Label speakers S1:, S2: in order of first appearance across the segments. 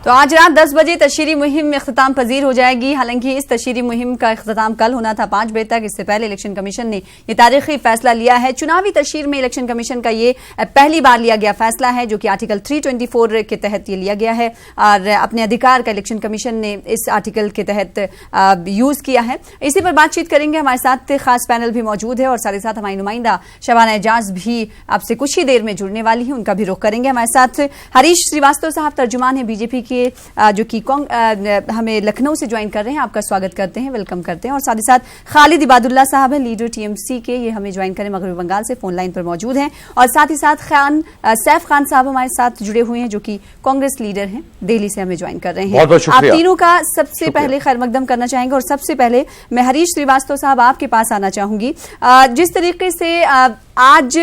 S1: तो आज रात 10 बजे तशहीरी मुहिम इख्तिताम पजीर हो जाएगी। हालांकि इस तशहीरी मुहिम का इख्तिताम कल होना था 5 बजे तक। इससे पहले इलेक्शन कमीशन ने ये तारीखी फैसला लिया है। चुनावी तशहीर में इलेक्शन कमीशन का ये पहली बार लिया गया फैसला है, जो कि आर्टिकल 324 के तहत ये लिया गया है और अपने अधिकार का इलेक्शन कमीशन ने इस आर्टिकल के तहत यूज किया है। इसी पर बातचीत करेंगे। हमारे साथ खास पैनल भी मौजूद है और साथ ही साथ हमारी नुमाइंदा शबाना एजाज भी आपसे कुछ ही देर में जुड़ने वाली है, उनका भी रुख करेंगे। हमारे साथ हरीश श्रीवास्तव साहब तर्जुमान है बीजेपी के, जो कि हमें लखनऊ से ज्वाइन कर रहे हैं। आपका स्वागत करते हैं, वेलकम करते हैं। और साथ ही साथ खालिद इबादुल्ला साहब है, लीडर टीएमसी के, ये हमें ज्वाइन करें मगरबी बंगाल से, फोन लाइन पर मौजूद हैं। और साथ ही साथ सैफ खान साहब हमारे साथ जुड़े हुए हैं, जो कि कांग्रेस लीडर हैं, दिल्ली से हमें ज्वाइन कर रहे हैं। आप तीनों का सबसे पहले खैर मकदम करना चाहेंगे। और सबसे पहले मैं हरीश श्रीवास्तव साहब आपके पास आना चाहूंगी। जिस तरीके से आज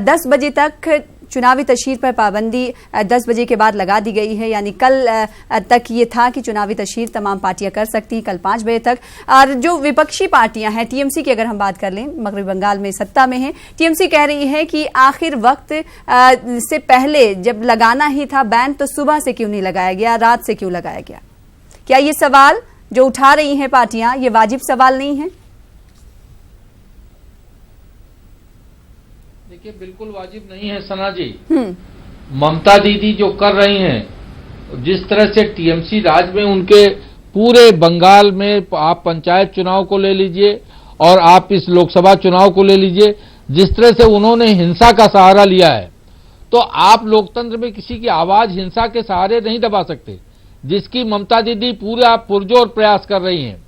S1: 10 बजे तक चुनावी तशहीर पर पाबंदी 10 बजे के बाद लगा दी गई है, यानी कल तक ये था कि चुनावी तशहीर तमाम पार्टियां कर सकती हैं, कल 5 बजे तक। और जो विपक्षी पार्टियां हैं, टीएमसी की अगर हम बात कर लें, मगरबी बंगाल में सत्ता में है, टीएमसी कह रही है कि आखिर वक्त से पहले जब लगाना ही था बैन, तो सुबह से क्यों नहीं लगाया गया, रात से क्यों लगाया गया? क्या ये सवाल जो उठा रही हैं पार्टियां, ये वाजिब सवाल नहीं है?
S2: देखिए, बिल्कुल वाजिब नहीं है सना जी। ममता दीदी जो कर रही हैं, जिस तरह से टीएमसी राज में उनके पूरे बंगाल में, आप पंचायत चुनाव को ले लीजिए और आप इस लोकसभा चुनाव को ले लीजिए, जिस तरह से उन्होंने हिंसा का सहारा लिया है, तो आप लोकतंत्र में किसी की आवाज हिंसा के सहारे नहीं दबा सकते, जिसकी ममता दीदी पूरा पुरजोर प्रयास कर रही हैं।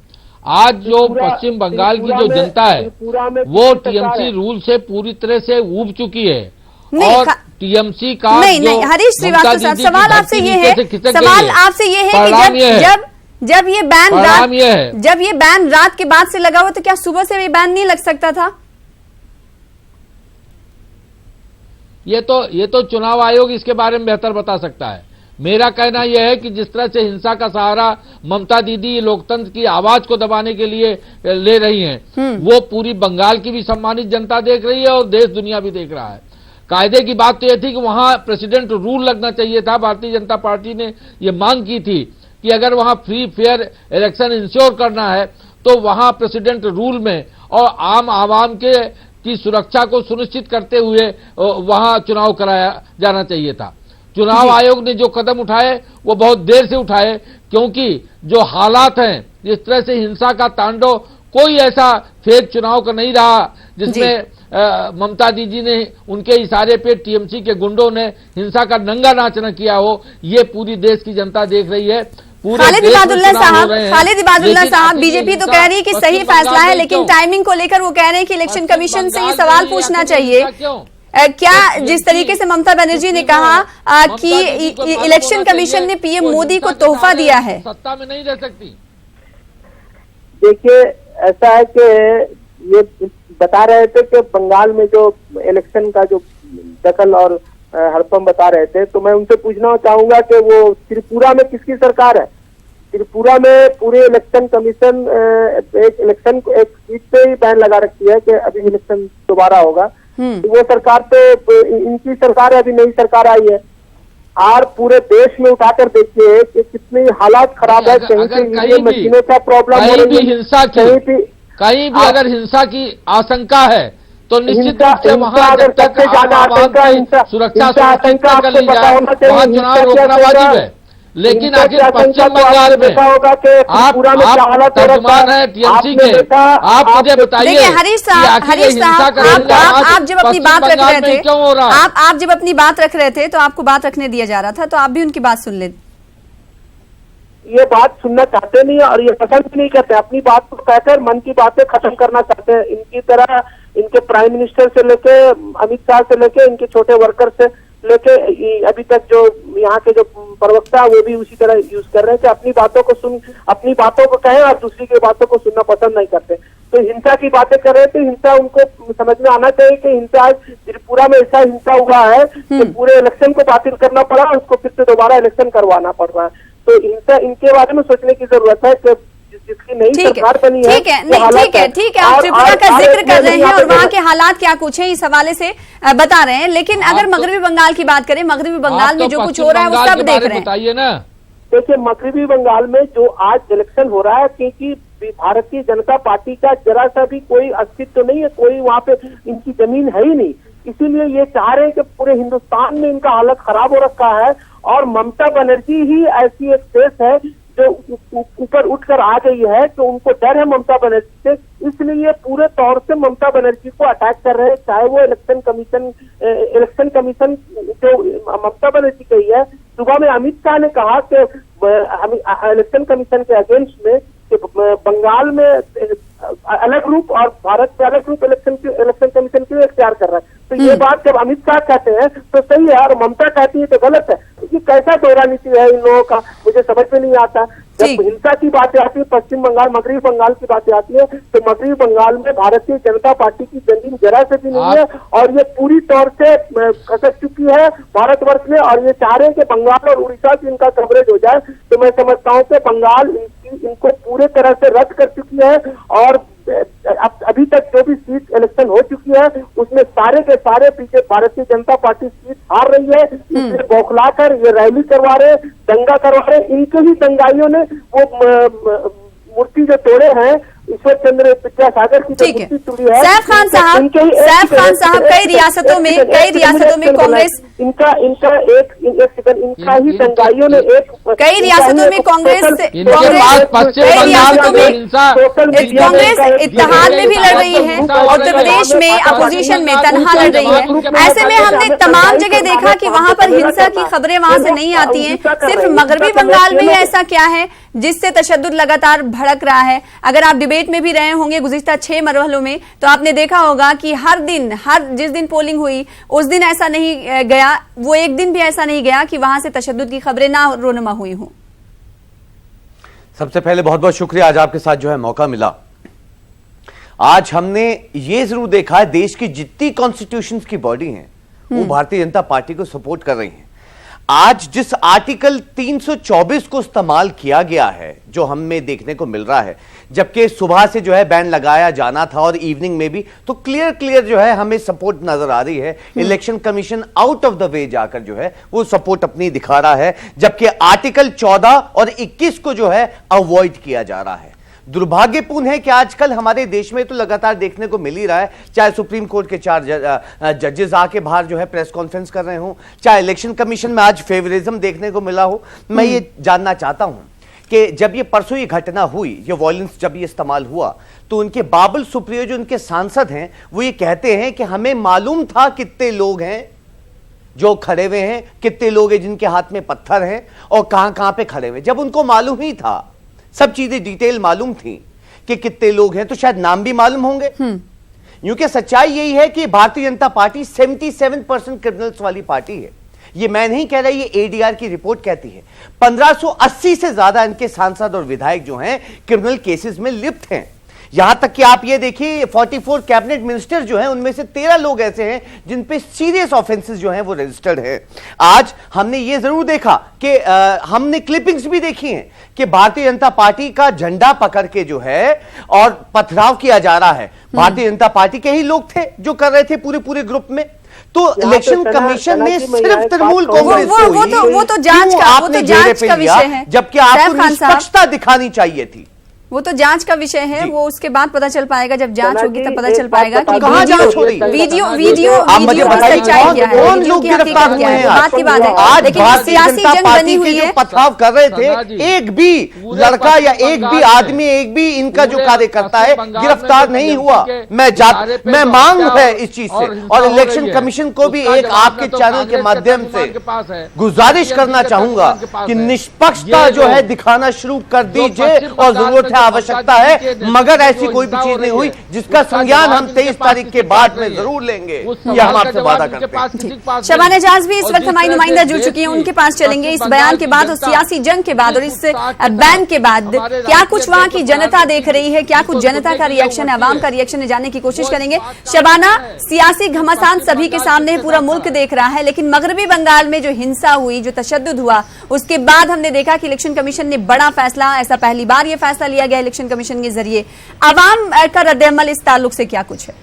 S2: आज जो पश्चिम बंगाल की जो जनता है वो टीएमसी रूल से पूरी तरह से ऊब चुकी है और टीएमसी का
S1: नहीं हरीश श्रीवास्तव साहब, सवाल आपसे ये है कि जब ये बैन रात के बाद से लगा हुआ, तो क्या सुबह से भी बैन नहीं लग सकता था?
S2: ये तो चुनाव आयोग इसके बारे में बेहतर बता सकता है। मेरा कहना यह है कि जिस तरह से हिंसा का सहारा ममता दीदी लोकतंत्र की आवाज को दबाने के लिए ले रही हैं, वो पूरी बंगाल की भी सम्मानित जनता देख रही है और देश दुनिया भी देख रहा है। कायदे की बात तो यह थी कि वहां प्रेसिडेंट रूल लगना चाहिए था। भारतीय जनता पार्टी ने यह मांग की थी कि अगर वहां फ्री फेयर इलेक्शन इंश्योर करना है तो वहां प्रेसिडेंट रूल में और आम आवाम की सुरक्षा को सुनिश्चित करते हुए वहां चुनाव कराया जाना चाहिए था। चुनाव आयोग ने जो कदम उठाए वो बहुत देर से उठाए, क्योंकि जो हालात हैं, जिस तरह से हिंसा का तांडव, कोई ऐसा फेक चुनाव का नहीं रहा जिसमें ममता दीदी ने उनके इशारे पे टीएमसी के गुंडों ने हिंसा का नंगा नाच न किया हो। ये पूरी देश की जनता देख रही है।
S1: खालिद इबादुल्ला साहब, बीजेपी तो कह रही है कि सही फैसला है, लेकिन टाइमिंग को लेकर वो कह रहे हैं कि इलेक्शन कमीशन से ये सवाल पूछना चाहिए। क्या जिस तरीके से ममता बनर्जी ने कहा कि इलेक्शन कमीशन ने पीएम मोदी को तोहफा दिया है,
S2: सत्ता में नहीं रह सकती।
S3: देखिए, ऐसा है कि ये बता रहे थे कि बंगाल में जो इलेक्शन का जो दखल और हड़पम बता रहे थे, तो मैं उनसे पूछना चाहूंगा कि वो त्रिपुरा में किसकी सरकार है? त्रिपुरा में पूरे इलेक्शन कमीशन एक सीट पे ही बैन लगा रखी है कि अभी इलेक्शन दोबारा होगा। तो वो सरकार तो इनकी सरकार है, अभी नई सरकार आई है। और पूरे देश में उठाकर देखिए कि कितनी हालात खराब है। कहीं पे मशीनों का प्रॉब्लम हो रही है,
S2: हिंसा कहीं भी अगर हिंसा की आशंका है तो निश्चित रूप से वहां जब तक सुरक्षा सुनिश्चित कर ली जाए वहां चुनाव रोकना वाजिब है। लेकिन आखिर पश्चिम बंगाल में आप तर्जुमान है टीएमसी के, आप मुझे बताइए
S1: हरीश साहब, आप जब अपनी बात रख रहे थे, आप जब अपनी बात रख रहे थे तो आपको बात रखने दिया जा रहा था, तो आप भी उनकी बात सुन लें।
S3: ये बात सुनना चाहते नहीं और ये पसंद भी नहीं करते। अपनी बात को कहकर मन की बातें खत्म करना चाहते हैं। इनकी तरह इनके प्राइम मिनिस्टर से लेके अमित शाह से लेके इनके छोटे वर्कर से लेके अभी तक जो यहाँ के जो प्रवक्ता वो भी उसी तरह यूज कर रहे हैं कि अपनी बातों को कहें और दूसरी की बातों को सुनना पसंद नहीं करते। तो हिंसा की बातें कर रहे थे, हिंसा उनको समझ में आना चाहिए कि हिंसा आज त्रिपुरा में ऐसा हिंसा हुआ है कि पूरे इलेक्शन को बातिल करना पड़ा, उसको फिर से दोबारा इलेक्शन करवाना पड़ रहा है। तो हिंसा, इनके बारे में सोचने की जरूरत है कि जिसकी नई सरकार बनी है।
S1: ठीक है, आप त्रिपुरा का जिक्र कर रहे हैं और वहाँ के हालात क्या कुछ है इस हवाले से बता रहे हैं, लेकिन अगर मगरबी बंगाल की बात करें, मगरबी बंगाल में जो कुछ हो रहा है वो सब देख रहे हैं।
S2: बताइए ना।
S3: देखिए मगरबी बंगाल में जो आज इलेक्शन हो रहा है, क्योंकि भारतीय जनता पार्टी का जरा सा भी कोई अस्तित्व नहीं है, कोई वहाँ पे इनकी जमीन है ही नहीं, इसीलिए ये चाह रहे हैं कि पूरे हिंदुस्तान में इनका हालत खराब हो रखा है। और ममता बनर्जी ही ऐसी एक देश है जो ऊपर उठकर आ गई है, तो उनको डर है ममता बनर्जी से, इसलिए पूरे तौर से ममता बनर्जी को अटैक कर रहे हैं। चाहे वो इलेक्शन कमीशन जो ममता बनर्जी कही है, सुबह में अमित शाह ने कहा कि इलेक्शन कमीशन के अगेंस्ट में कि बंगाल में अलग रूप और भारत में अलग रूप इलेक्शन कमीशन क्यों इख्तियार कर रहा है। तो ये बात जब अमित शाह कहते हैं तो सही है और ममता कहती है तो गलत है। ये कैसा दोहरा नीति है इन लोगों का, मुझे समझ में नहीं आता। जब हिंसा की बातें आती है, पश्चिम बंगाल मगरबी बंगाल की बातें आती है, तो मगरबी बंगाल में भारतीय जनता पार्टी की जमीन जरा से भी नहीं है और ये पूरी तौर से खसक चुकी है भारतवर्ष में। और ये चाह रहे हैं कि बंगाल और उड़ीसा से इनका कवरेज हो जाए, तो मैं समझता हूँ कि बंगाल इनको पूरे तरह से रद्द कर चुकी है। और अभी तक जो भी सीट इलेक्शन हो चुकी है उसमें सारे के सारे पीछे भारतीय जनता पार्टी सीट हार रही है, इसलिए बौखलाकर ये रैली करवा रहे, दंगा करवा रहे। इनके ही दंगाइयों ने वो मूर्ति जो तोड़े हैं ईश्वर चंद्र विद्यासागर की जो मूर्ति तोड़ी है।
S1: सैफ खान साहब कई रियासतों में कांग्रेस
S3: इनका ही दंगाइयों ने
S1: कई रियासतों में कांग्रेस इत्तेहाद में भी लड़ रही है, उत्तर प्रदेश में अपोजिशन में तनहा लड़ रही है। ऐसे में हमने तमाम जगह देखा कि वहां पर हिंसा की खबरें वहां से नहीं आती हैं, सिर्फ मगरबी बंगाल में ही ऐसा क्या है जिससे तशद्दुद लगातार भड़क रहा है। अगर आप डिबेट में भी रहे होंगे गुज़िश्ता 6 मरहलों में, तो आपने देखा होगा कि हर जिस दिन पोलिंग हुई उस दिन ऐसा नहीं गया, वो एक दिन भी ऐसा नहीं गया कि वहां से तशद्दुद की खबरें ना रोनुमा हुई हों।
S4: सबसे पहले बहुत बहुत शुक्रिया, आज आपके साथ जो है मौका मिला। आज हमने ये जरूर देखा है देश की जितनी कॉन्स्टिट्यूशंस की बॉडी हैं वो भारतीय जनता पार्टी को सपोर्ट कर रही हैं। आज जिस आर्टिकल 324 को इस्तेमाल किया गया है जो हमें देखने को मिल रहा है, जबकि सुबह से जो है बैन लगाया जाना था और इवनिंग में भी, तो क्लियर जो है हमें सपोर्ट नजर आ रही है। Election commission out of the way जाकर जो है वो सपोर्ट अपनी दिखा रहा है, जबकि आर्टिकल 14 और 21 को जो है अवॉइड किया जा रहा है। दुर्भाग्यपूर्ण है कि आजकल हमारे देश में तो लगातार देखने को मिल ही रहा है, चाहे सुप्रीम कोर्ट के 4 जजेस आके बाहर जो है प्रेस कॉन्फ्रेंस कर रहे हो, चाहे इलेक्शन कमीशन में आज फेवरिज्म देखने को मिला हो। मैं ये जानना चाहता हूं कि जब ये परसों ये घटना हुई, ये वायलेंस जब ये इस्तेमाल हुआ, तो उनके बाबुल सुप्रियो जो उनके सांसद हैं वो ये कहते हैं कि हमें मालूम था कितने लोग हैं जो खड़े हुए हैं, कितने लोग हैं जिनके हाथ में पत्थर हैं और कहां पे खड़े हुए। जब उनको मालूम ही था, सब चीजें डिटेल मालूम थी कि कितने लोग हैं, तो शायद नाम भी मालूम होंगे। यूं कि सच्चाई यही है कि भारतीय जनता पार्टी 77% क्रिमिनल्स वाली पार्टी है। ये मैं नहीं कह रहा, ये एडीआर की रिपोर्ट कहती है। 1580 से ज्यादा इनके सांसद और विधायक जो हैं क्रिमिनल केसेस में लिप्त हैं। यहां तक कि आप ये देखिए 44 कैबिनेट मिनिस्टर जो हैं उनमें से 13 लोग ऐसे हैं जिन पे सीरियस ऑफेंसेस जो हैं वो रजिस्टर्ड है। आज हमने ये जरूर देखा कि हमने क्लिपिंग्स भी देखी हैं कि भारतीय जनता पार्टी का झंडा पकड़ के जो है और पथराव किया जा रहा है। भारतीय जनता पार्टी के ही लोग थे जो कर रहे थे पूरे ग्रुप में। तो इलेक्शन कमीशन ने सिर्फ तृणमूल कांग्रेस
S1: वो तो जांच का विषय है,
S4: जबकि आपको निष्पक्षता दिखानी चाहिए थी।
S1: वो तो जांच का विषय है, वो उसके बाद पता चल पाएगा, जब जांच होगी तब पता चल पाएगा कि
S4: कहां जांच हो रही है।
S1: वीडियो सच्चाई क्या है,
S4: कौन लोग गिरफ्तार हुए हैं
S1: बात की बात है।
S4: आज
S1: लेकिन सियासी जंग बनी हुई है,
S4: पथराव कर रहे थे, एक भी लड़का या एक भी आदमी, एक भी इनका जो कार्यकर्ता है गिरफ्तार नहीं हुआ। मैं मांग है इस चीज से, और इलेक्शन कमीशन को भी एक आपके चैनल के माध्यम से गुजारिश करना चाहूंगा कि निष्पक्षता जो है दिखाना शुरू कर दीजिए, और जरूरत है, आवश्यकता है, मगर ऐसी कोई भी चीज नहीं हुई जिसका संज्ञान हम 23 तारीख के बाद में जरूर लेंगे, यह हम आपसे वादा करते हैं।
S1: शबाना एजाज भी इस वक्त हमारी नुमाइंदा जुड़ चुकी हैं, उनके पास चलेंगे। इस बयान के बाद, उस सियासी जंग के बाद और इस बैन के बाद क्या कुछ वहां की जनता देख रही है, क्या कुछ जनता का रिएक्शन है, आवाम का रिएक्शन है, जानने की कोशिश करेंगे। शबाना, सियासी घमासान सभी के सामने, पूरा मुल्क देख रहा है, लेकिन मगरबी बंगाल में जो हिंसा हुई, जो तशद्दुद हुआ, उसके बाद हमने देखा कि इलेक्शन कमीशन ने बड़ा फैसला, ऐसा पहली बार यह फैसला लिया गया इलेक्शन कमीशन के जरिए। अवाम का रद्द-ए-अमल इस ताल्लुक से क्या कुछ है?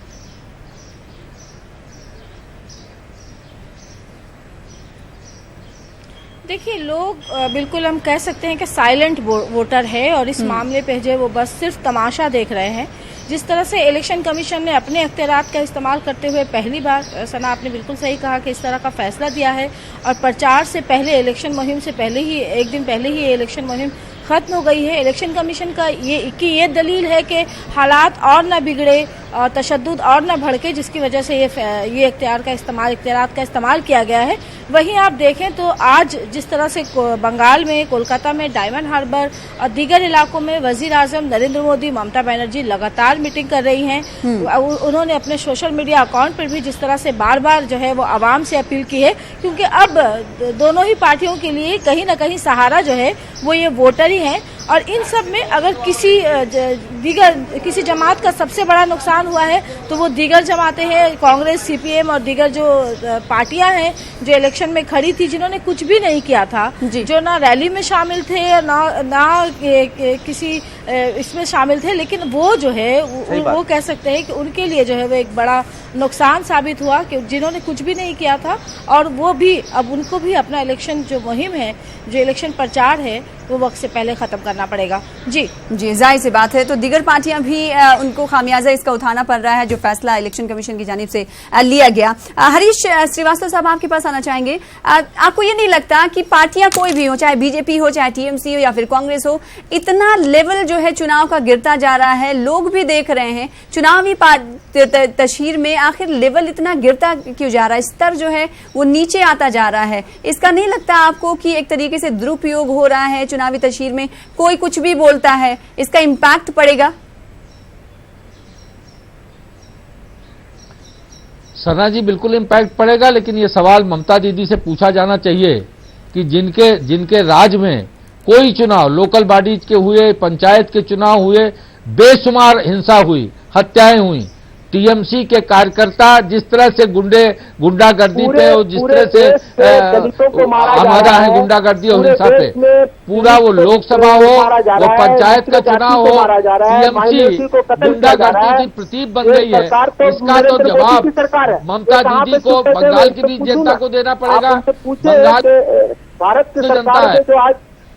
S5: देखिए, लोग बिल्कुल हम कह सकते हैं कि साइलेंट वोटर है और इस मामले पे जो है वो बस सिर्फ तमाशा देख रहे हैं। जिस तरह से इलेक्शन कमीशन ने अपने अख्तियारात का इस्तेमाल करते हुए पहली बार, सना आपने बिल्कुल सही कहा कि इस तरह का फैसला दिया है और प्रचार से पहले, इलेक्शन मुहिम से पहले ही, एक दिन पहले ही इलेक्शन मुहिम खत्म हो गई है। इलेक्शन कमीशन का ये दलील है कि हालात और न बिगड़े और तशद्दुद और न भड़के, जिसकी वजह से ये इख्तियारात का इस्तेमाल किया गया है। वहीं आप देखें तो आज जिस तरह से बंगाल में, कोलकाता में, डायमंड हार्बर और दीगर इलाकों में वजीर आजम नरेंद्र मोदी, ममता बनर्जी लगातार मीटिंग कर रही हैं। उन्होंने अपने सोशल मीडिया अकाउंट पर भी जिस तरह से बार बार जो है वो आवाम से अपील की है, क्योंकि अब दोनों ही पार्टियों के लिए कहीं ना कहीं सहारा जो है वो ये वोटर ही हैं। और इन सब में अगर किसी जमात का सबसे बड़ा नुकसान हुआ है तो वो दीगर जमातें हैं, कांग्रेस, सीपीएम और दीगर जो पार्टियां हैं जो इलेक्शन में खड़ी थी, जिन्होंने कुछ भी नहीं किया था, जो ना रैली में शामिल थे ना किसी इसमें शामिल थे, लेकिन वो जो है वो कह सकते हैं कि उनके लिए जो है वो एक बड़ा नुकसान साबित हुआ कि जिन्होंने कुछ भी नहीं किया था और वो भी अब उनको भी अपना इलेक्शन जो मुहिम है, जो इलेक्शन प्रचार है, वो वक्त से पहले खत्म करना पड़ेगा। जी
S1: जाहिर सी बात है। तो दीगर पार्टियां भी उनको खामियाजा इसका उठाना पड़ रहा है जो फैसला इलेक्शन कमीशन की जानिब से लिया गया। हरीश श्रीवास्तव साहब, आपके पास आना चाहेंगे। आपको ये नहीं लगता कि पार्टियां कोई भी हो, चाहे बीजेपी हो, चाहे टीएमसी हो या फिर कांग्रेस हो, इतना लेवल जो है चुनाव का गिरता जा रहा है, लोग भी देख रहे हैं चुनावी तशहीर में आखिर लेवल इतना गिरता क्यों जा रहा है, स्तर जो है वो नीचे आता जा रहा है। इसका नहीं लगता आपको कि एक तरीके से दुरुपयोग हो रहा है चुनावी तशहीर में, कोई कुछ भी बोलता है, इसका इम्पैक्ट पड़ेगा?
S2: सना जी, बिल्कुल इम्पैक्ट पड़ेगा, लेकिन ये सवाल ममता दीदी से पूछा जाना चाहिए कि जिनके राज में कोई चुनाव, लोकल बॉडीज के हुए, पंचायत के चुनाव हुए, बेशुमार हिंसा हुई, हत्याएं हुई, टीएमसी के कार्यकर्ता जिस तरह से गुंडागर्दी पे और जिस तरह से आमादा है गुंडागर्दी और हिंसा पे, पूरा वो लोकसभा हो, वो पंचायत का चुनाव हो, टीएमसी गुंडागर्दी की प्रतीक बन गई है। इसका तो जवाब ममता दीदी को, बंगाल की भी जनता को देना पड़ेगा। बंगाल
S3: भारत की
S2: जनता है,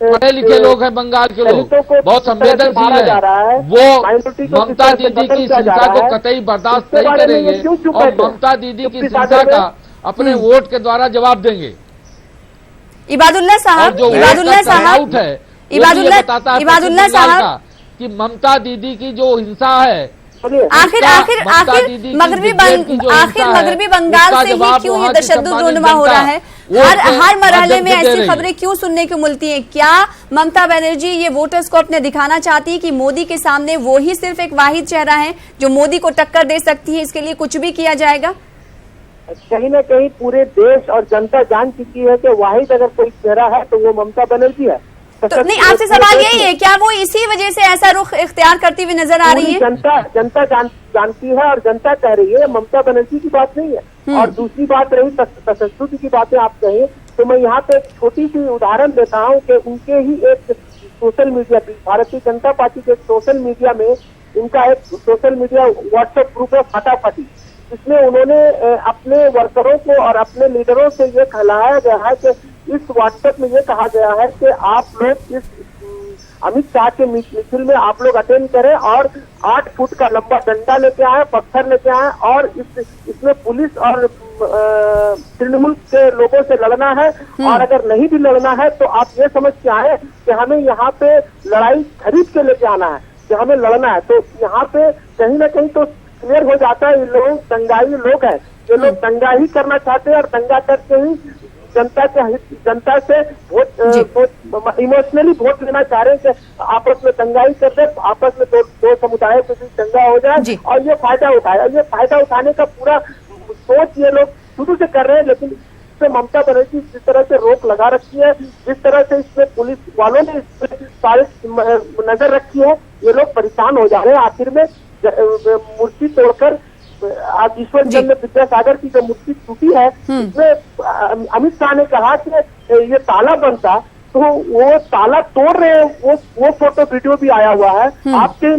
S2: पढ़े लिखे लोग हैं, बंगाल के लोग बहुत संवेदनशील है, वो ममता दीदी की हिंसा को कतई बर्दाश्त नहीं करेंगे और ममता दीदी की हिंसा का अपने वोट के द्वारा जवाब देंगे।
S1: इबादुल्लाह साहब
S2: कि ममता दीदी की जो हिंसा है,
S1: आखिर मगरबी बंगाल से ही क्यों ये तशद्दुद रोनुमा हो रहा है? हर मरहले में ऐसी खबरें क्यों सुनने को मिलती हैं? क्या ममता बनर्जी ये वोटर्स को अपने दिखाना चाहती है कि मोदी के सामने वो ही सिर्फ एक वाहिद चेहरा है जो मोदी को टक्कर दे सकती है, इसके लिए कुछ भी किया जाएगा?
S3: कहीं ना कहीं पूरे देश और जनता जान चुकी है कि वाहिद अगर कोई चेहरा है तो वो ममता बनर्जी है।
S1: तो नहीं, आपसे सवाल यही है, क्या वो इसी वजह से ऐसा रुख इख्तियार करती हुई नजर आ रही है?
S3: जनता जानती है और जनता कह रही है, ममता बनर्जी की बात नहीं है। और दूसरी बात रही तशद्दुद की बातें आप कहें, तो मैं यहाँ पे एक छोटी सी उदाहरण देता हूँ कि उनके ही एक social media, Bharatiya Janata party के सोशल मीडिया में इनका एक सोशल मीडिया व्हाट्सएप ग्रुप है फटाफटी, जिसमें उन्होंने अपने वर्करों को और अपने लीडरों से ये कहलाया गया है कि इस व्हाट्सएप में ये कहा गया है कि आप लोग इस अमित शाह के मिছিল में आप लोग अटेंड करें और 8 फुट का लंबा डंडा लेके आए, पत्थर लेके आए और इसमें पुलिस और तृणमूल के लोगों से लड़ना है। और अगर नहीं भी लड़ना है तो आप ये समझ के आए कि हमें यहाँ पे लड़ाई खरीद के लेके आना है, कि हमें लड़ना है। तो यहाँ पे कहीं ना कहीं तो क्लियर हो जाता है, ये लोग दंगाई लोग हैं, ये लोग दंगा ही करना चाहते हैं और दंगा करके ही जनता से वोट इमोशनली वोट लेना चाह रहे हैं कि आपस में दंगाई कर दे, आपस में दो समुदायों के बीच दंगा हो जाए और ये फायदा उठाए। और ये फायदा उठाने का पूरा सोच ये लोग शुरू से कर रहे हैं, लेकिन इससे ममता बनर्जी जिस तरह से रोक लगा रखी है, जिस तरह से इसमें पुलिस वालों ने इसमें सारे नजर रखी है, ये लोग परेशान हो जा रहे हैं। आखिर में मूर्ति तोड़कर आज ईश्वर चंद्र विद्यासागर की जो मूर्ति टूटी है, इसमें अमित शाह ने कहा कि ये ताला बंद था, तो वो ताला तोड़ रहे हैं, वो फोटो वीडियो भी आया हुआ है आपके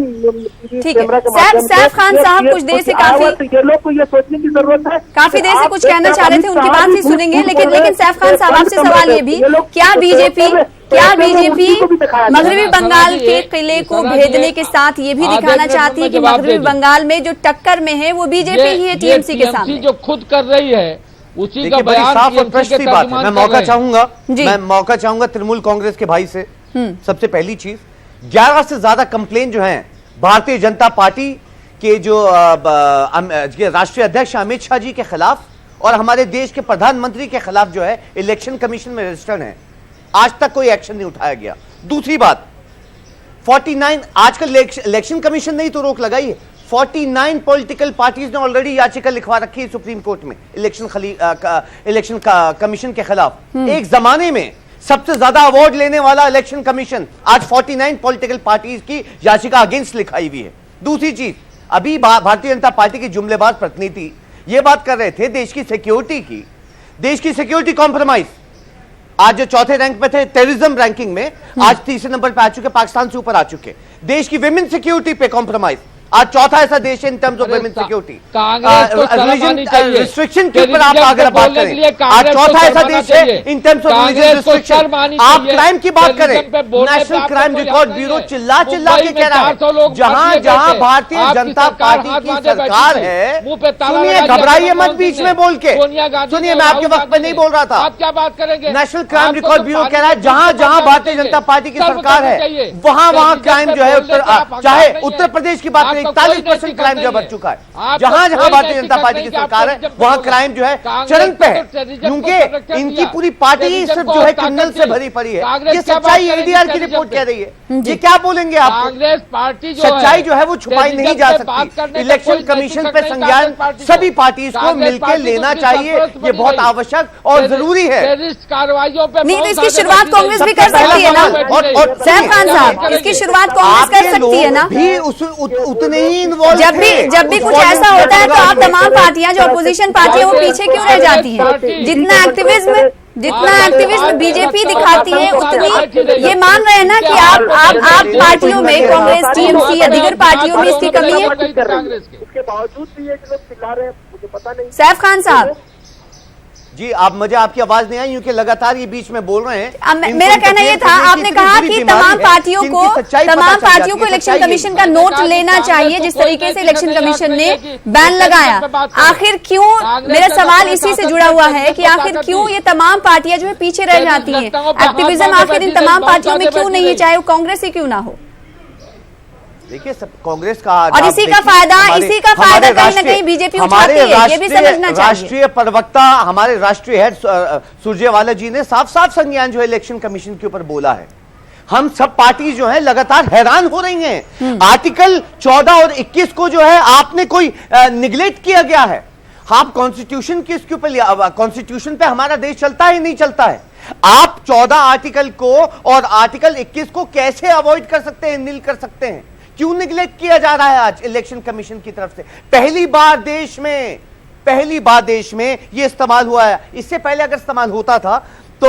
S1: ठीक है।
S3: कैमरा के माध्यम से।
S1: सैफ खान साहब कुछ देर से
S3: ये लोग को ये सोचने की जरूरत है,
S1: काफी देर से कुछ कहना चाह रहे थे, उनकी बात ही सुनेंगे। लेकिन सैफ खान साहब आपसे सवाल ये भी, क्या बीजेपी मगरबी बंगाल के किले को भेदने के साथ ये भी दिखाना चाहती है कि मगरबी बंगाल में जो टक्कर में है वो बीजेपी ही है टीएमसी के सामने?
S2: जो खुद कर रही है उसी का बयान
S4: साफ और स्पष्ट बात है। मैं मौका चाहूंगा तृणमूल कांग्रेस के भाई से। सबसे पहली चीज, 11 से ज्यादा कंप्लेन जो हैं भारतीय जनता पार्टी के जो राष्ट्रीय अध्यक्ष अमित शाह जी के खिलाफ और हमारे देश के प्रधानमंत्री के खिलाफ जो है इलेक्शन कमीशन में रजिस्टर्ड है। आज तक कोई एक्शन नहीं उठाया गया। दूसरी बात, 49 आजकल इलेक्शन कमीशन ने ही तो रोक लगाई है। 49 पॉलिटिकल पार्टीज ने ऑलरेडी याचिका लिखवा रखी है सुप्रीम कोर्ट में इलेक्शन कमीशन के खिलाफ। एक जमाने में सबसे ज्यादा अवार्ड लेने वाला इलेक्शन कमीशन आज 49 पॉलिटिकल पार्टीज की याचिका अगेंस्ट लिखाई हुई है। दूसरी चीज, अभी भारतीय जनता पार्टी के जुमलेबाज प्रतिनिधि ये बात कर रहे थे देश की सिक्योरिटी कॉम्प्रोमाइज। आज जो चौथे रैंक पे थे टेररिज्म रैंकिंग में, आज तीसरे नंबर पे आ चुके, पाकिस्तान से ऊपर आ चुके। देश की विमेन सिक्योरिटी पे कॉम्प्रोमाइज, आज चौथा ऐसा देश है in terms of women security. Restriction के ऊपर आप अगर बात करें, आज चौथा ऐसा देश है in terms of religion restriction. आप क्राइम की बात करें, नेशनल क्राइम रिकॉर्ड ब्यूरो चिल्ला के कह रहा है जहां भारतीय जनता पार्टी की सरकार है। सुनिए, घबराइए मत बीच में बोल के, सुनिए, मैं आपके वक्त पे नहीं बोल रहा था।
S2: आप क्या बात करेंगे?
S3: नेशनल क्राइम रिकॉर्ड ब्यूरो कह रहा है जहां भारतीय जनता पार्टी की सरकार है वहां क्राइम जो है, चाहे उत्तर प्रदेश की बात करें 41% क्राइम जो बढ़ चुका है। जहां भारतीय जनता पार्टी की सरकार है वहां क्राइम जो है चरण पे है, क्योंकि इनकी पूरी पार्टी ही सिर्फ जो है क्रिमिनल से भरी पड़ी है। ये सच्चाई एडीआर की रिपोर्ट कह रही है। ये क्या बोलेंगे आप?
S2: कांग्रेस पार्टी
S3: सच्चाई जो है वो छुपाई नहीं जा सकती। इलेक्शन कमीशन पे संज्ञान सभी पार्टी को मिलकर लेना चाहिए, ये बहुत आवश्यक और जरूरी है।
S2: कार्रवाइयों पे
S1: नहीं तो इसकी शुरुआत कांग्रेस भी कर सकती है ना सैफ खान साहब, इसकी शुरुआत कांग्रेस कर सकती है ना
S3: भी उतने ही इन्वॉल्व।
S1: जब भी कुछ ऐसा होता है तो आप तमाम पार्टियां जो अपोजिशन पार्टियां वो पीछे क्यों रह जाती हैं? जितना एक्टिविज्म बीजेपी दिखाती है उतनी ये मान रहे हैं ना कि आप पार्टियों में कांग्रेस टीएमसी या दीगर पार्टियों में इसकी कमी है।
S3: उसके बावजूद भी ये लोग चिल्ला रहे हैं, मुझे पता नहीं।
S1: सैफ खान साहब
S4: जी, आप मुझे आपकी आवाज नहीं आई क्योंकि लगातार ये बीच में बोल रहे हैं।
S1: मेरा कहना ये था, आपने कहा कि तमाम पार्टियों को इलेक्शन कमीशन का नोट लेना चाहिए जिस तरीके से इलेक्शन कमीशन ने बैन लगाया। आखिर क्यों, मेरा सवाल इसी से जुड़ा हुआ है कि आखिर क्यों ये तमाम पार्टियां जो है पीछे रह जाती हैं? एक्टिविज्म आखिर इन तमाम पार्टियों में क्यों नहीं है, चाहे वो कांग्रेस ही क्यों ना हो?
S4: देखिए, सब कांग्रेस का
S1: और इसी का फायदा कहीं ना कहीं बीजेपी उठाती है, ये भी समझना चाहिए।
S4: राष्ट्रीय प्रवक्ता हमारे राष्ट्रीय हेड सुरजेवाला जी ने साफ संज्ञान जो है इलेक्शन कमीशन के ऊपर बोला है। हम सब पार्टी जो है लगातार हैरान हो रही हैं। आर्टिकल 14 और 21 को जो है आपने कोई निगलेक्ट किया गया है। आप कॉन्स्टिट्यूशन के इसके ऊपर, कॉन्स्टिट्यूशन पे हमारा देश चलता है नहीं चलता है? आप 14 आर्टिकल को और आर्टिकल 21 को कैसे अवॉइड कर सकते हैं, नील कर सकते हैं? क्यों निगलेक्ट किया जा रहा है आज इलेक्शन कमीशन की तरफ से? पहली बार देश में ये इस्तेमाल हुआ है। इससे पहले अगर इस्तेमाल होता था तो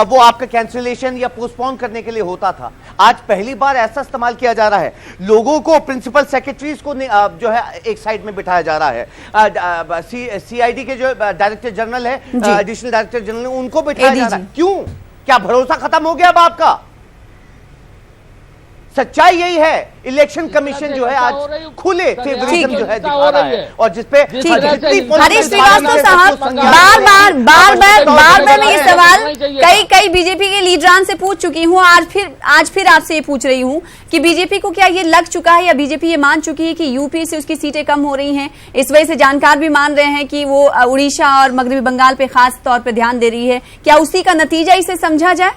S4: वो आपका कैंसिलेशन या पोस्टपोन करने के लिए होता था। आज पहली बार ऐसा इस्तेमाल किया जा रहा है। लोगों को, प्रिंसिपल सेक्रेटरीज को जो है एक साइड में बिठाया जा रहा है। सीआईडी के जो डायरेक्टर जनरल है, एडिशनल डायरेक्टर जनरल, उनको बिठाया जा रहा है। क्यों? क्या भरोसा खत्म हो गया अब आपका? सच्चाई यही है, इलेक्शन कमीशन जो है आज खुले फेवरिज्म जो है दिखा रहा है और जिसपे
S1: हरीश श्रीवास्तव साहब बार बार मैं ये सवाल कई बीजेपी के लीडरान से पूछ चुकी हूँ, आज फिर आपसे ये पूछ रही हूँ कि बीजेपी को क्या ये लग चुका है या बीजेपी ये मान चुकी है कि यूपी से उसकी सीटें कम हो रही हैं, इस वजह से जानकार भी मान रहे हैं कि वो उड़ीसा और मगरबी बंगाल पे खास तौर पर ध्यान दे रही है। क्या उसी का नतीजा इसे समझा जाए?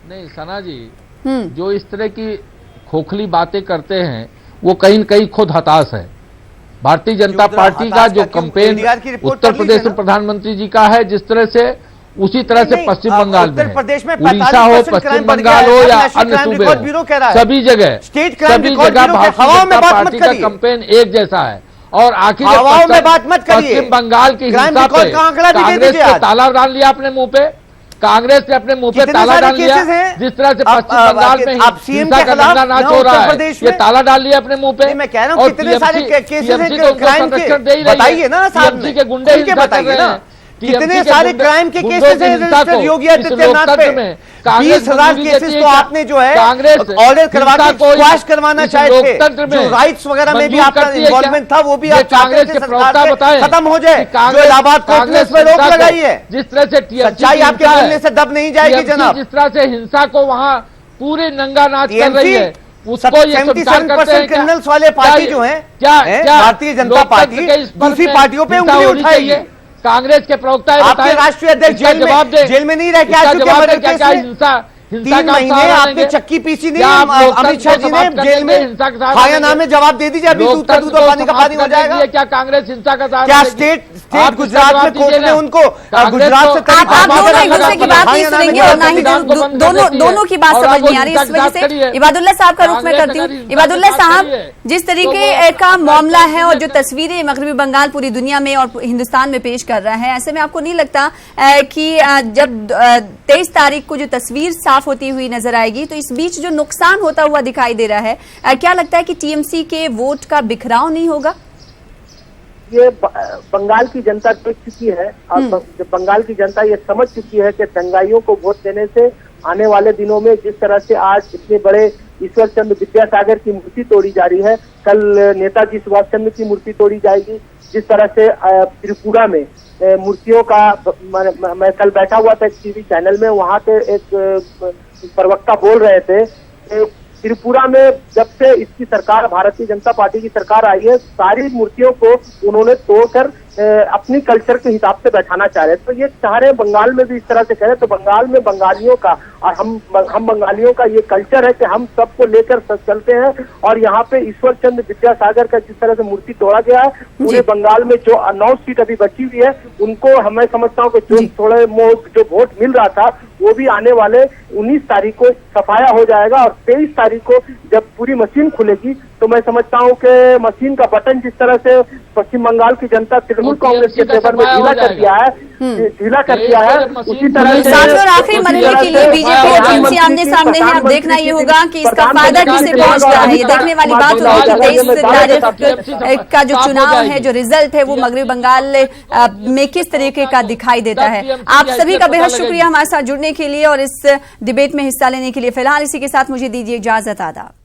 S2: नहीं सना जी, जो इस तरह की खोखली बातें करते हैं वो कहीं न कहीं खुद हताश है। भारतीय जनता पार्टी का जो कैंपेन उत्तर प्रदेश में प्रधानमंत्री जी का है जिस तरह से, उसी तरह से पश्चिम बंगाल में, उड़ीसा हो, पश्चिम बंगाल हो या अन्य सूबे हो, सभी जगह भारतीय जनता पार्टी का कैंपेन एक जैसा है और आखिर
S4: हवाओं में बात मत करिए।
S2: पश्चिम बंगाल की
S4: क्राइम
S2: हिंसा
S4: रिकॉर्ड
S2: पे
S4: का आंकड़ा भी दे
S2: कांग्रेस
S4: दीजिए
S2: ने
S4: आज।
S2: ताला डाल लिया अपने मुंह पे, कांग्रेस ने अपने मुंह पे
S4: कितने
S2: ताला
S4: सारे
S2: डाल लिया।
S4: केसेस हैं?
S2: जिस तरह से
S4: आप-
S2: पश्चिम बंगाल में
S4: आप सीएम
S2: हिंसा
S4: के
S2: का
S4: खिलाफ
S2: दंगा नाच
S4: यहाँ
S2: हो रहा
S4: उत्तर
S2: है,
S4: प्रदेश
S2: ये
S4: में?
S2: ताला डाल लिया अपने मुंह पे।
S4: नहीं, मैं कह रहा हूँ
S2: और
S4: कितने सारे केसेस हैं
S2: TMC तो उनको
S4: क्राइम के?
S2: संरक्षण दे ही रही है।
S4: बताइए ना साहब
S2: TMC
S4: ने,
S2: के गुंडे
S4: खुल के
S2: हिंसा कर
S4: बताइए
S2: रहे
S4: ना।
S2: हैं।
S4: कितने
S2: TMC के
S4: सारे
S2: गुंडे-
S4: क्राइम के
S2: गुंडों
S4: केसेस
S2: की
S4: हैं
S2: हिंसा
S4: रजिस्टर
S2: को
S4: योगी
S2: इस
S4: आदित्यनाथ पे?
S2: लोकतंत्र में कांग्रेस
S4: 20,000
S2: मंजूरी
S4: केसेस
S2: देती है
S4: तो
S2: क्या?
S4: आपने जो है
S2: कांग्रेस
S4: ऑर्डर करवा के
S2: हिंसा को
S4: स्क्वाश करवाना
S2: इस
S4: चाहे थे।
S2: लोकतंत्र में
S4: जो राइट्स वगैरह में भी
S2: मंजूर
S4: आपका
S2: करती है क्या?
S4: इन्वॉल्वमेंट था, वो भी
S2: ये
S4: आप चाहते
S2: कांग्रेस
S4: थे
S2: के
S4: सरकार
S2: प्रवक्ता
S4: से
S2: बताएं
S4: खत्म हो जाए।
S2: कि कांग्रेस-
S4: जो इलाहाबाद कोर्ट ने इस पर रोक
S2: हिंसा को
S4: लगाई है।
S2: जिस तरह से TMC
S4: सच्चाई
S2: की
S4: आपके
S2: हिंसा है,
S4: बोलने से दब नहीं जाएगी
S2: TMC
S4: जनाब।
S2: जिस तरह से हिंसा को वहां पूरी नंगा नाच कर रही है, उसको ये स्वीकार करते हैं
S4: 77% क्रिमिनल्स वाले पार्टी जो हैं,
S2: क्या
S4: भारतीय जनता पार्टी दूसरी पार्टियों पे उंगली उठाएगी।
S2: कांग्रेस के प्रवक्ता
S4: आपके राष्ट्रीय अध्यक्ष जेल में नहीं रह के आ चुके मर्डर केस में। 3 महीने आपने चक्की पीसी नहीं है। अमित शाह जी ने जेल में खायानामे में जवाब दे दीजिए, अभी दूध का दूध और पानी का पानी हो जाएगा।
S2: क्या कांग्रेस हिंसा का सहारा
S4: क्या
S2: लेगी?
S4: स्टेट
S2: आप
S4: गुजरात में
S2: जवाब
S4: कोर्ट
S2: दीजिए
S4: ने
S2: ना।
S4: उनको
S2: कांग्रेस
S4: गुजरात
S2: को-
S4: से
S1: आप दोनों एक दूसरे की बात नहीं
S4: खायानामे
S1: सुनेंगे
S4: में
S1: और ना ही
S2: संविधान को बंद कर देती है।
S1: दोनों की बात
S2: और
S1: समझ
S2: आप वो
S1: नहीं आ रही। इस
S2: हिंसा
S1: वजह
S2: की बात
S1: से
S2: करिए।
S1: इबादुल्ला साहब का रुख मैं
S2: कांग्रेस
S1: करती
S2: अगर
S1: हूँ।
S2: हिंसा की
S1: इबादुल्ला
S2: बात
S1: साहब,
S2: करिए,
S1: जिस
S2: तो
S1: तरीके
S2: वो
S1: का मामला है और जो
S2: कांग्रेस-
S1: तस्वीरें मगरबी बंगाल पूरी दुनिया में और हिंदुस्तान में पेश कर रहा है, ऐसे में आपको नहीं लगता कि जब 23 तारीख को जो तस्वीर साफ होती हुई नजर आएगी तो इस बीच जो नुकसान होता हुआ दिखाई दे रहा है, क्या लगता है कि TMC के वोट का बिखराव नहीं होगा?
S3: ये बंगाल की जनता देख चुकी है और बंगाल की जनता ये समझ चुकी है कि दंगाइयों को वोट देने से आने वाले दिनों में जिस तरह से आज इतने बड़े ईश्वर चंद्र विद्यासागर की मूर्ति तोड़ी जा रही है, कल नेताजी सुभाष चंद्र की मूर्ति तोड़ी जाएगी। जिस तरह से त्रिपुरा में मूर्तियों का मैं कल बैठा हुआ था एक टीवी चैनल में, वहां पे एक प्रवक्ता बोल रहे थे त्रिपुरा में जब से इसकी सरकार भारतीय जनता पार्टी की सरकार आई है, सारी मूर्तियों को उन्होंने तोड़कर अपनी कल्चर के हिसाब से बैठाना चाह रहे हैं। तो ये चाह रहे हैं बंगाल में भी इस तरह से करें। तो बंगाल में बंगालियों का और हम बंगालियों का ये कल्चर है कि हम सबको लेकर चलते हैं। और यहाँ पे ईश्वर चंद्र विद्यासागर का जिस तरह से मूर्ति तोड़ा गया है, पूरे बंगाल में जो 9 सीट अभी बची हुई है उनको मैं समझता हूँ कि जो थोड़े जो वोट मिल रहा था वो भी आने वाले 19 तारीख को सफाया हो जाएगा। और 23 तारीख को जब पूरी मशीन खुलेगी तो मैं समझता हूँ कि मशीन का बटन जिस तरह से पश्चिम बंगाल की जनता तृणमूल कांग्रेस के फेवर में ढीला कर दिया है, उसी तरह से
S1: सातवें और आखिरी मरहले के लिए बीजेपी और TMC आमने सामने है। अब देखना ये होगा कि इसका फायदा किसे पहुंचता है। ये देखने वाली बात होगी कि 23 तारीख का जो चुनाव है, जो रिजल्ट है, वो मगरबी बंगाल में किस तरीके का दिखाई देता है। आप सभी का बेहद शुक्रिया हमारे साथ जुड़ने के लिए और इस डिबेट में हिस्सा लेने के लिए। फिलहाल इसी के साथ मुझे दीजिए इजाजत। आदाब।